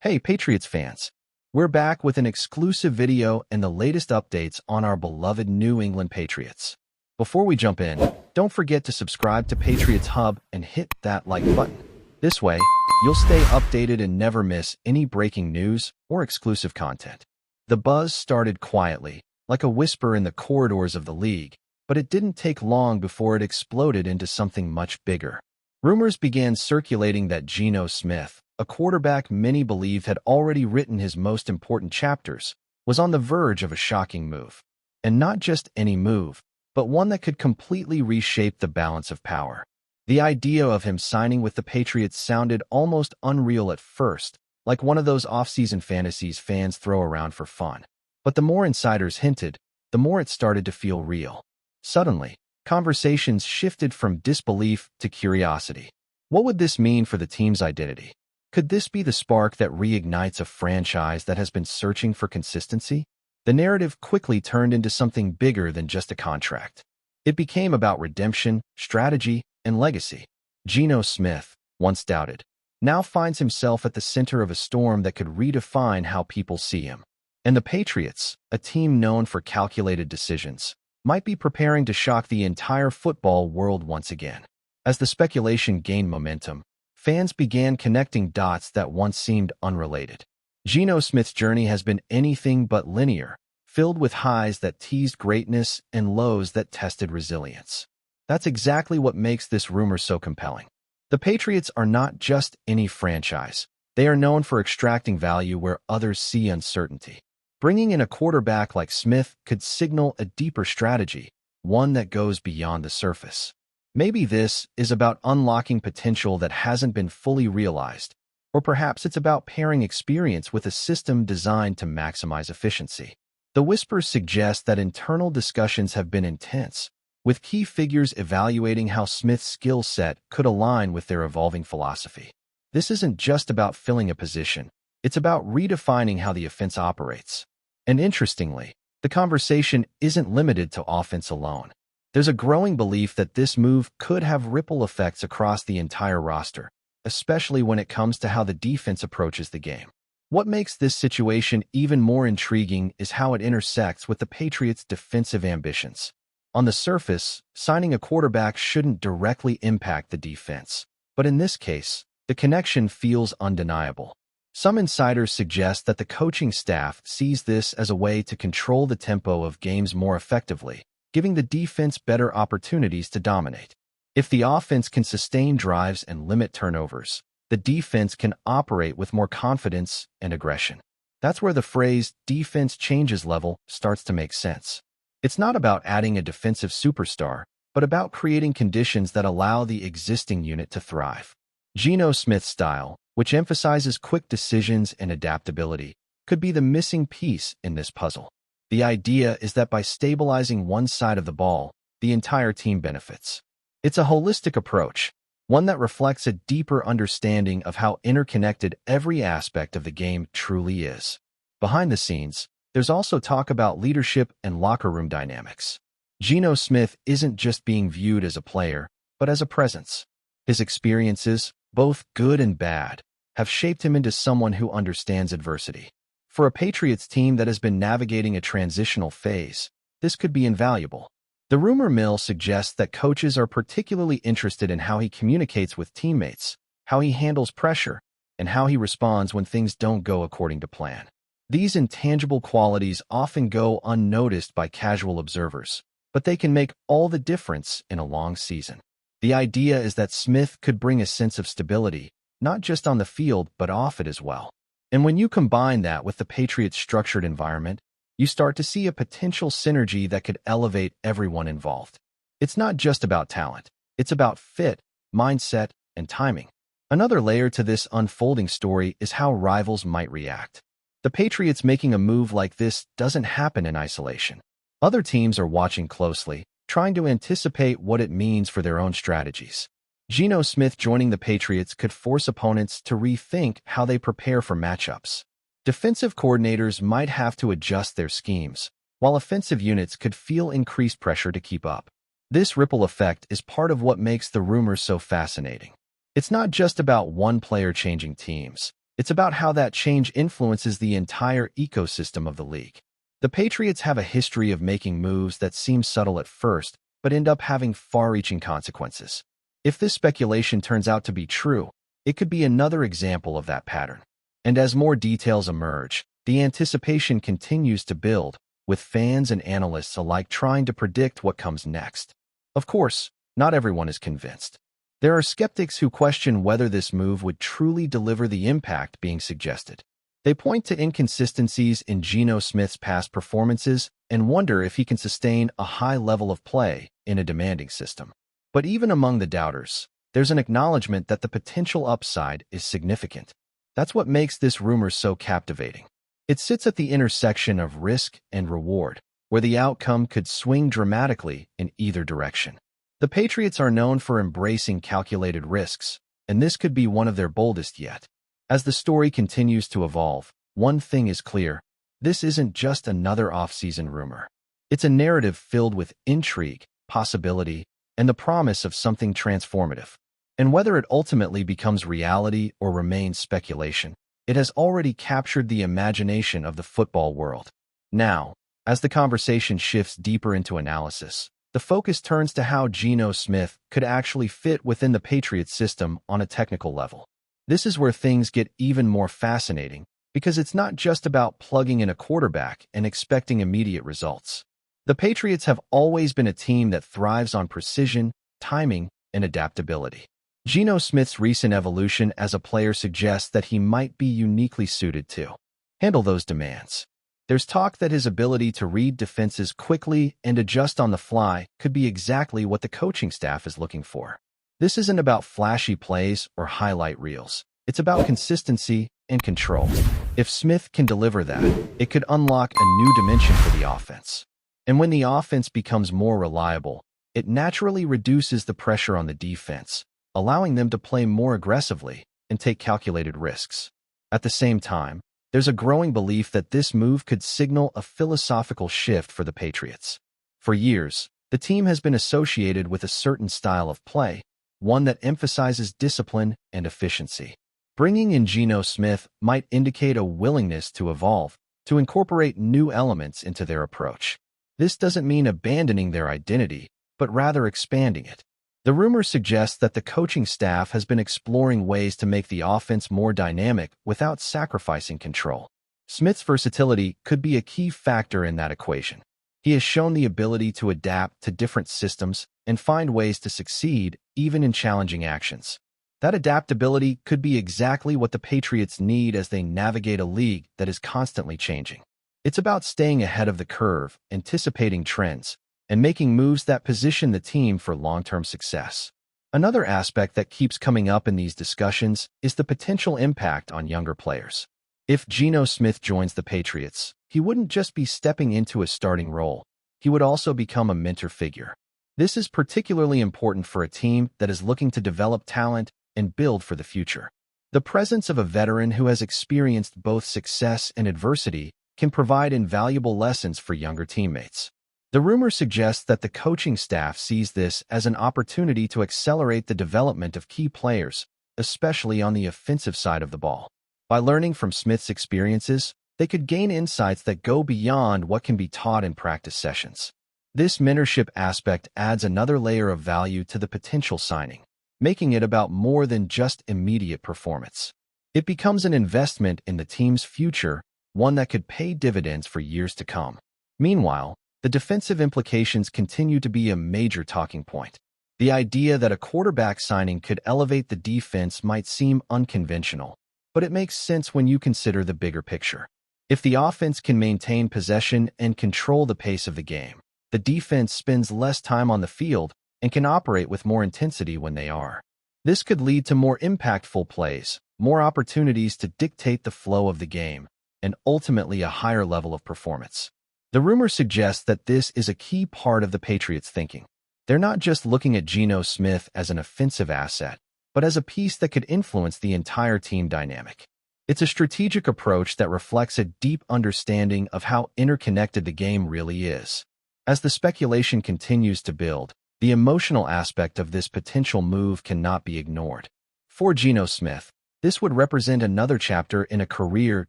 Hey, Patriots fans! We're back with an exclusive video and the latest updates on our beloved New England Patriots. Before we jump in, don't forget to subscribe to Patriots Hub and hit that like button. This way, you'll stay updated and never miss any breaking news or exclusive content. The buzz started quietly, like a whisper in the corridors of the league, but it didn't take long before it exploded into something much bigger. Rumors began circulating that Geno Smith, a quarterback many believed had already written his most important chapters, was on the verge of a shocking move. And not just any move, but one that could completely reshape the balance of power. The idea of him signing with the Patriots sounded almost unreal at first, like one of those off-season fantasies fans throw around for fun. But the more insiders hinted, the more it started to feel real. Suddenly, conversations shifted from disbelief to curiosity. What would this mean for the team's identity? Could this be the spark that reignites a franchise that has been searching for consistency? The narrative quickly turned into something bigger than just a contract. It became about redemption, strategy, and legacy. Geno Smith, once doubted, now finds himself at the center of a storm that could redefine how people see him. And the Patriots, a team known for calculated decisions, might be preparing to shock the entire football world once again. As the speculation gained momentum, fans began connecting dots that once seemed unrelated. Geno Smith's journey has been anything but linear, filled with highs that teased greatness and lows that tested resilience. That's exactly what makes this rumor so compelling. The Patriots are not just any franchise. They are known for extracting value where others see uncertainty. Bringing in a quarterback like Smith could signal a deeper strategy, one that goes beyond the surface. Maybe this is about unlocking potential that hasn't been fully realized, or perhaps it's about pairing experience with a system designed to maximize efficiency. The whispers suggest that internal discussions have been intense, with key figures evaluating how Smith's skill set could align with their evolving philosophy. This isn't just about filling a position, it's about redefining how the offense operates. And interestingly, the conversation isn't limited to offense alone. There's a growing belief that this move could have ripple effects across the entire roster, especially when it comes to how the defense approaches the game. What makes this situation even more intriguing is how it intersects with the Patriots' defensive ambitions. On the surface, signing a quarterback shouldn't directly impact the defense, but in this case, the connection feels undeniable. Some insiders suggest that the coaching staff sees this as a way to control the tempo of games more effectively, giving the defense better opportunities to dominate. If the offense can sustain drives and limit turnovers, the defense can operate with more confidence and aggression. That's where the phrase defense changes level starts to make sense. It's not about adding a defensive superstar, but about creating conditions that allow the existing unit to thrive. Geno Smith's style, which emphasizes quick decisions and adaptability, could be the missing piece in this puzzle. The idea is that by stabilizing one side of the ball, the entire team benefits. It's a holistic approach, one that reflects a deeper understanding of how interconnected every aspect of the game truly is. Behind the scenes, there's also talk about leadership and locker room dynamics. Geno Smith isn't just being viewed as a player, but as a presence. His experiences, both good and bad, have shaped him into someone who understands adversity. For a Patriots team that has been navigating a transitional phase, this could be invaluable. The rumor mill suggests that coaches are particularly interested in how he communicates with teammates, how he handles pressure, and how he responds when things don't go according to plan. These intangible qualities often go unnoticed by casual observers, but they can make all the difference in a long season. The idea is that Smith could bring a sense of stability, not just on the field, but off it as well. And when you combine that with the Patriots' structured environment, you start to see a potential synergy that could elevate everyone involved. It's not just about talent. It's about fit, mindset, and timing. Another layer to this unfolding story is how rivals might react. The Patriots making a move like this doesn't happen in isolation. Other teams are watching closely, trying to anticipate what it means for their own strategies. Geno Smith joining the Patriots could force opponents to rethink how they prepare for matchups. Defensive coordinators might have to adjust their schemes, while offensive units could feel increased pressure to keep up. This ripple effect is part of what makes the rumors so fascinating. It's not just about one player changing teams. It's about how that change influences the entire ecosystem of the league. The Patriots have a history of making moves that seem subtle at first, but end up having far-reaching consequences. If this speculation turns out to be true, it could be another example of that pattern. And as more details emerge, the anticipation continues to build, with fans and analysts alike trying to predict what comes next. Of course, not everyone is convinced. There are skeptics who question whether this move would truly deliver the impact being suggested. They point to inconsistencies in Geno Smith's past performances and wonder if he can sustain a high level of play in a demanding system. But even among the doubters, there's an acknowledgement that the potential upside is significant. That's what makes this rumor so captivating. It sits at the intersection of risk and reward, where the outcome could swing dramatically in either direction. The Patriots are known for embracing calculated risks, and this could be one of their boldest yet. As the story continues to evolve, one thing is clear: this isn't just another off-season rumor. It's a narrative filled with intrigue, possibility, and the promise of something transformative. And whether it ultimately becomes reality or remains speculation, it has already captured the imagination of the football world. Now, as the conversation shifts deeper into analysis, the focus turns to how Geno Smith could actually fit within the Patriots system on a technical level. This is where things get even more fascinating, because it's not just about plugging in a quarterback and expecting immediate results. The Patriots have always been a team that thrives on precision, timing, and adaptability. Geno Smith's recent evolution as a player suggests that he might be uniquely suited to handle those demands. There's talk that his ability to read defenses quickly and adjust on the fly could be exactly what the coaching staff is looking for. This isn't about flashy plays or highlight reels. It's about consistency and control. If Smith can deliver that, it could unlock a new dimension for the offense. And when the offense becomes more reliable, it naturally reduces the pressure on the defense, allowing them to play more aggressively and take calculated risks. At the same time, there's a growing belief that this move could signal a philosophical shift for the Patriots. For years, the team has been associated with a certain style of play, one that emphasizes discipline and efficiency. Bringing in Geno Smith might indicate a willingness to evolve, to incorporate new elements into their approach. This doesn't mean abandoning their identity, but rather expanding it. The rumor suggests that the coaching staff has been exploring ways to make the offense more dynamic without sacrificing control. Smith's versatility could be a key factor in that equation. He has shown the ability to adapt to different systems and find ways to succeed even in challenging actions. That adaptability could be exactly what the Patriots need as they navigate a league that is constantly changing. It's about staying ahead of the curve, anticipating trends, and making moves that position the team for long-term success. Another aspect that keeps coming up in these discussions is the potential impact on younger players. If Geno Smith joins the Patriots, he wouldn't just be stepping into a starting role. He would also become a mentor figure. This is particularly important for a team that is looking to develop talent and build for the future. The presence of a veteran who has experienced both success and adversity can provide invaluable lessons for younger teammates. The rumor suggests that the coaching staff sees this as an opportunity to accelerate the development of key players, especially on the offensive side of the ball. By learning from Smith's experiences, they could gain insights that go beyond what can be taught in practice sessions. This mentorship aspect adds another layer of value to the potential signing, making it about more than just immediate performance. It becomes an investment in the team's future, one that could pay dividends for years to come. Meanwhile, the defensive implications continue to be a major talking point. The idea that a quarterback signing could elevate the defense might seem unconventional, but it makes sense when you consider the bigger picture. If the offense can maintain possession and control the pace of the game, the defense spends less time on the field and can operate with more intensity when they are. This could lead to more impactful plays, more opportunities to dictate the flow of the game, and ultimately a higher level of performance. The rumor suggests that this is a key part of the Patriots' thinking. They're not just looking at Geno Smith as an offensive asset, but as a piece that could influence the entire team dynamic. It's a strategic approach that reflects a deep understanding of how interconnected the game really is. As the speculation continues to build, the emotional aspect of this potential move cannot be ignored. For Geno Smith, This would represent another chapter in a career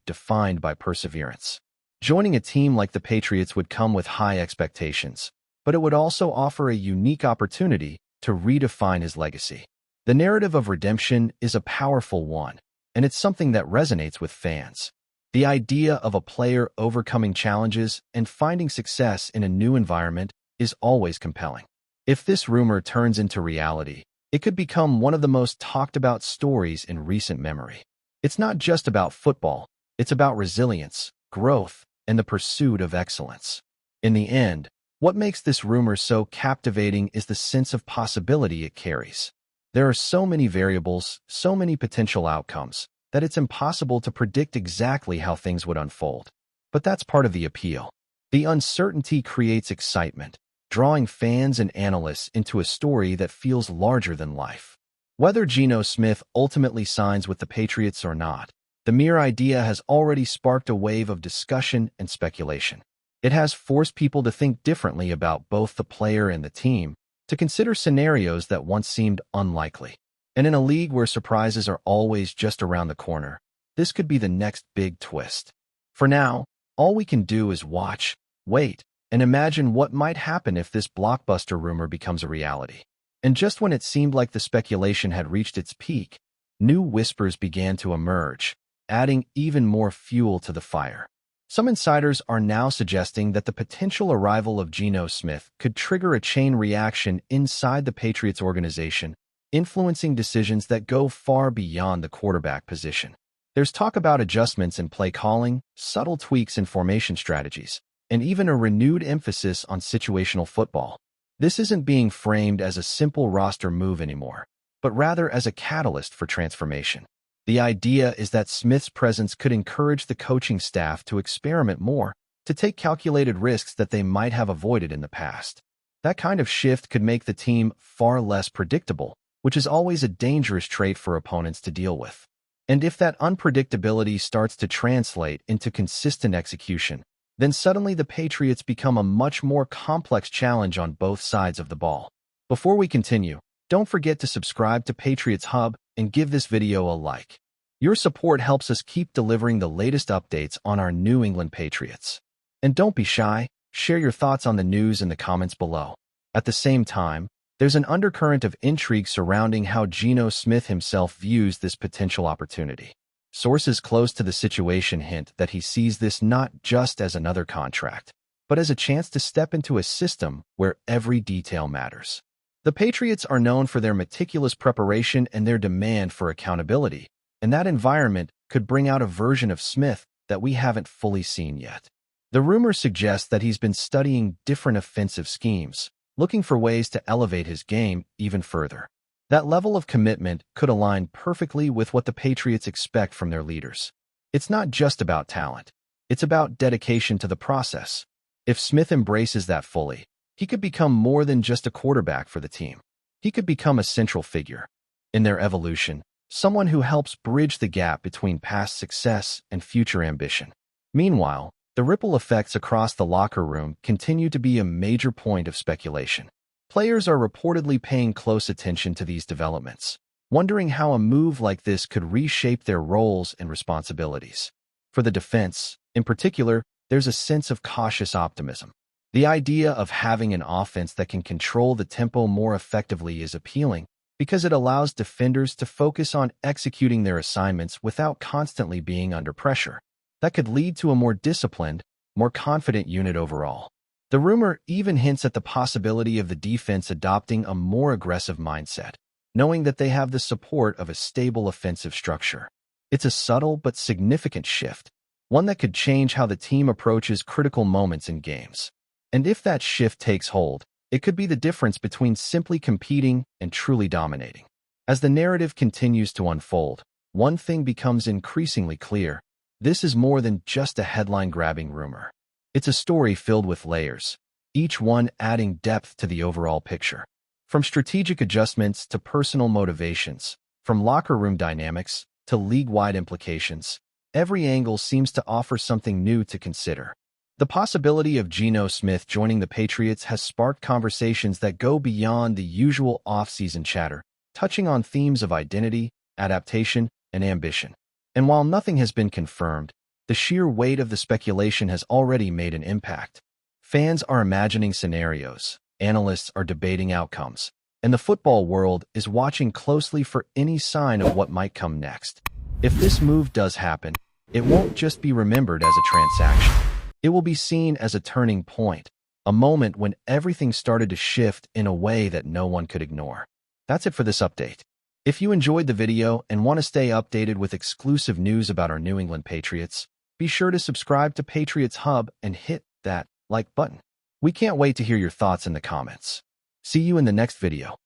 defined by perseverance. Joining a team like the Patriots would come with high expectations, but it would also offer a unique opportunity to redefine his legacy. The narrative of redemption is a powerful one, and it's something that resonates with fans. The idea of a player overcoming challenges and finding success in a new environment is always compelling. If this rumor turns into reality, it could become one of the most talked about stories in recent memory. It's not just about football, it's about resilience, growth, and the pursuit of excellence. In the end, what makes this rumor so captivating is the sense of possibility it carries. There are so many variables, so many potential outcomes, that it's impossible to predict exactly how things would unfold. But that's part of the appeal. The uncertainty creates excitement, drawing fans and analysts into a story that feels larger than life. Whether Geno Smith ultimately signs with the Patriots or not, the mere idea has already sparked a wave of discussion and speculation. It has forced people to think differently about both the player and the team, to consider scenarios that once seemed unlikely. And in a league where surprises are always just around the corner, this could be the next big twist. For now, all we can do is watch, wait, and imagine what might happen if this blockbuster rumor becomes a reality. And just when it seemed like the speculation had reached its peak, new whispers began to emerge, adding even more fuel to the fire. Some insiders are now suggesting that the potential arrival of Geno Smith could trigger a chain reaction inside the Patriots organization, influencing decisions that go far beyond the quarterback position. There's talk about adjustments in play calling, subtle tweaks in formation strategies, and even a renewed emphasis on situational football. This isn't being framed as a simple roster move anymore, but rather as a catalyst for transformation. The idea is that Smith's presence could encourage the coaching staff to experiment more, to take calculated risks that they might have avoided in the past. That kind of shift could make the team far less predictable, which is always a dangerous trait for opponents to deal with. And if that unpredictability starts to translate into consistent execution, then suddenly the Patriots become a much more complex challenge on both sides of the ball. Before we continue, don't forget to subscribe to Patriots Hub and give this video a like. Your support helps us keep delivering the latest updates on our New England Patriots. And don't be shy, share your thoughts on the news in the comments below. At the same time, there's an undercurrent of intrigue surrounding how Geno Smith himself views this potential opportunity. Sources close to the situation hint that he sees this not just as another contract, but as a chance to step into a system where every detail matters. The Patriots are known for their meticulous preparation and their demand for accountability, and that environment could bring out a version of Smith that we haven't fully seen yet. The rumors suggest that he's been studying different offensive schemes, looking for ways to elevate his game even further. That level of commitment could align perfectly with what the Patriots expect from their leaders. It's not just about talent. It's about dedication to the process. If Smith embraces that fully, he could become more than just a quarterback for the team. He could become a central figure in their evolution, someone who helps bridge the gap between past success and future ambition. Meanwhile, the ripple effects across the locker room continue to be a major point of speculation. Players are reportedly paying close attention to these developments, wondering how a move like this could reshape their roles and responsibilities. For the defense, in particular, there's a sense of cautious optimism. The idea of having an offense that can control the tempo more effectively is appealing because it allows defenders to focus on executing their assignments without constantly being under pressure. That could lead to a more disciplined, more confident unit overall. The rumor even hints at the possibility of the defense adopting a more aggressive mindset, knowing that they have the support of a stable offensive structure. It's a subtle but significant shift, one that could change how the team approaches critical moments in games. And if that shift takes hold, it could be the difference between simply competing and truly dominating. As the narrative continues to unfold, one thing becomes increasingly clear. This is more than just a headline-grabbing rumor. It's a story filled with layers, each one adding depth to the overall picture. From strategic adjustments to personal motivations, from locker room dynamics to league-wide implications, every angle seems to offer something new to consider. The possibility of Geno Smith joining the Patriots has sparked conversations that go beyond the usual off-season chatter, touching on themes of identity, adaptation, and ambition. And while nothing has been confirmed, the sheer weight of the speculation has already made an impact. Fans are imagining scenarios, analysts are debating outcomes, and the football world is watching closely for any sign of what might come next. If this move does happen, it won't just be remembered as a transaction. It will be seen as a turning point, a moment when everything started to shift in a way that no one could ignore. That's it for this update. If you enjoyed the video and want to stay updated with exclusive news about our New England Patriots, be sure to subscribe to Patriots Hub and hit that like button. We can't wait to hear your thoughts in the comments. See you in the next video.